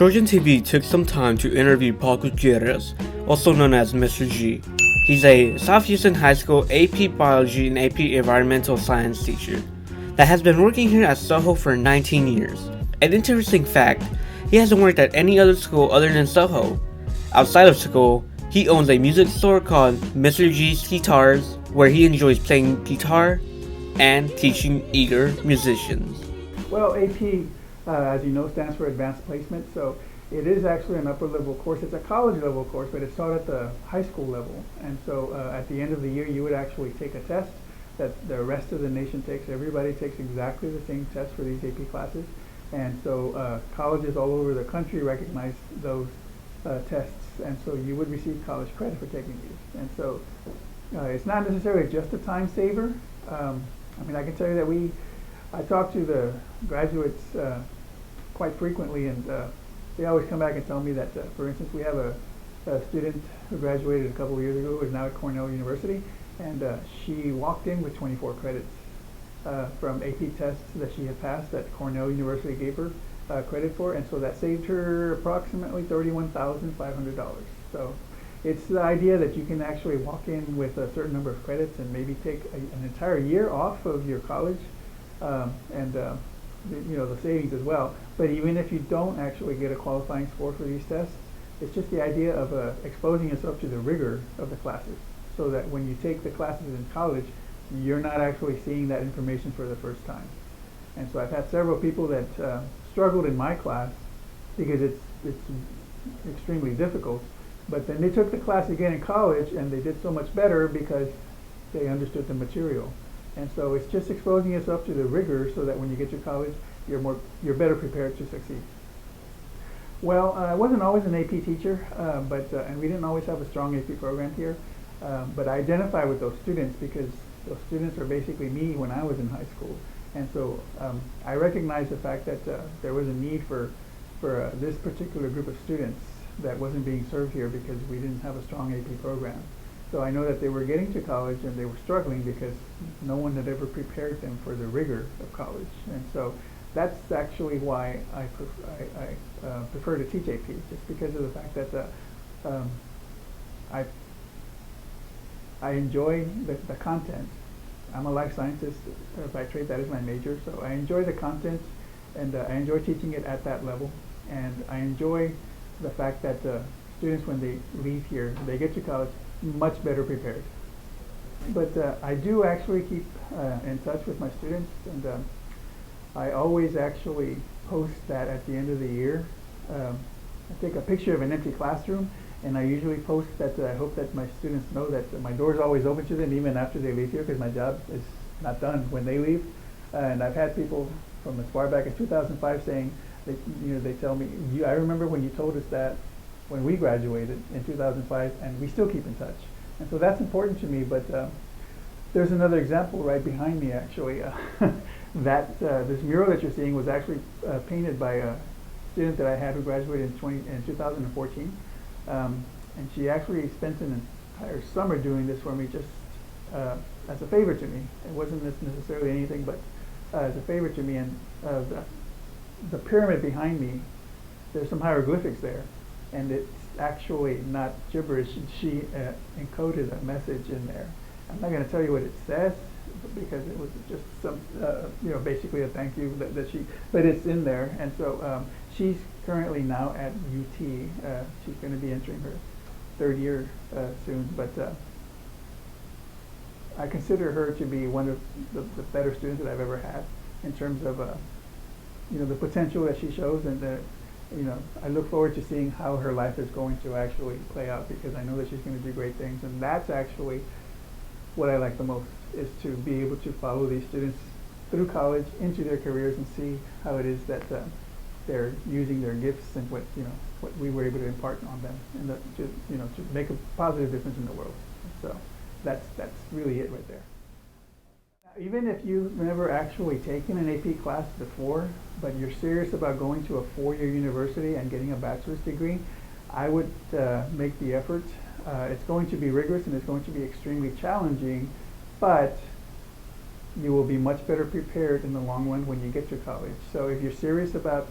Trojan TV took some time to interview Paul Gutierrez, also known as Mr. G. He's a South Houston High School AP Biology and AP Environmental Science teacher that has been working here at Soho for 19 years. An interesting fact, he hasn't worked at any other school other than Soho. Outside of school, he owns a music store called Mr. G's Guitars, where he enjoys playing guitar and teaching eager musicians. Well, AP, as you know, stands for Advanced Placement, so it is actually an upper level course. It's a college level course, but it's taught at the high school level. And so at the end of the year, you would actually take a test that the rest of the nation takes. Everybody takes exactly the same test for these AP classes. And so colleges all over the country recognize those tests. And so you would receive college credit for taking these. And so it's not necessarily just a time saver. I mean, I can tell you that I talk to the graduates quite frequently, and they always come back and tell me that, for instance, we have a student who graduated a couple of years ago who is now at Cornell University, and she walked in with 24 credits from AP tests that she had passed that Cornell University gave her credit for, and so that saved her approximately $31,500. So it's the idea that you can actually walk in with a certain number of credits and maybe take an entire year off of your college, and you know, the savings as well. But even if you don't actually get a qualifying score for these tests, it's just the idea of exposing yourself to the rigor of the classes, so that when you take the classes in college, you're not actually seeing that information for the first time. And so I've had several people that struggled in my class because it's extremely difficult, but then they took the class again in college and they did so much better because they understood the material. And so it's just exposing yourself to the rigor so that when you get to college, you're better prepared to succeed. Well, I wasn't always an AP teacher, and we didn't always have a strong AP program here, but I identify with those students because those students are basically me when I was in high school. And so I recognize the fact that there was a need for this particular group of students that wasn't being served here because we didn't have a strong AP program. So I know that they were getting to college and they were struggling because no one had ever prepared them for the rigor of college. And so that's actually why I prefer to teach AP, just because of the fact that I enjoy the content. I'm a life scientist by trade, that is my major, so I enjoy the content, and I enjoy teaching it at that level, and I enjoy the fact that students, when they leave here, they get to college much better prepared. But I do actually keep in touch with my students, and I always actually post that at the end of the year. I take a picture of an empty classroom, and I usually post that I hope that my students know that my door is always open to them even after they leave here, because my job is not done when they leave. And I've had people from as far back as 2005 saying, they tell me, I remember when you told us that when we graduated in 2005, and we still keep in touch. And so that's important to me. But there's another example right behind me, actually. This mural that you're seeing was actually painted by a student that I had who graduated in 2014. And she actually spent an entire summer doing this for me, just as a favor to me. It wasn't necessarily anything, but as a favor to me. And the pyramid behind me, there's some hieroglyphics there, and it's actually not gibberish. She encoded a message in there. I'm not going to tell you what it says because it was just some, basically a thank you but it's in there. And so she's currently now at UT. She's going to be entering her third year soon, but I consider her to be one of the better students that I've ever had in terms of the potential that she shows, and I look forward to seeing how her life is going to actually play out, because I know that she's going to do great things. And that's actually what I like the most, is to be able to follow these students through college into their careers and see how it is that they're using their gifts and what we were able to impart on them, and to make a positive difference in the world. So that's really it right there. Even if you've never actually taken an AP class before, but you're serious about going to a 4-year university and getting a bachelor's degree, I would make the effort. It's going to be rigorous and it's going to be extremely challenging, but you will be much better prepared in the long run when you get to college. So if you're serious about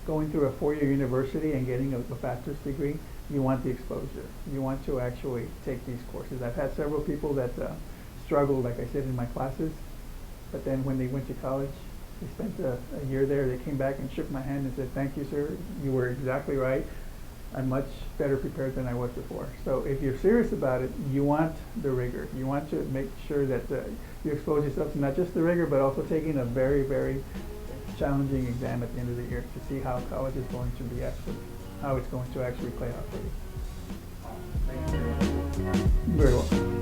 going through a four-year university and getting a bachelor's degree, you want the exposure. You want to actually take these courses. I've had several people that struggled, like I said, in my classes, but then when they went to college, they spent a year there, they came back and shook my hand and said, "Thank you, sir, you were exactly right. I'm much better prepared than I was before." So if you're serious about it, you want the rigor. You want to make sure that you expose yourself to not just the rigor, but also taking a very, very challenging exam at the end of the year to see how college is going to be actually, how it's going to actually play out for you. Thank you. You're very welcome.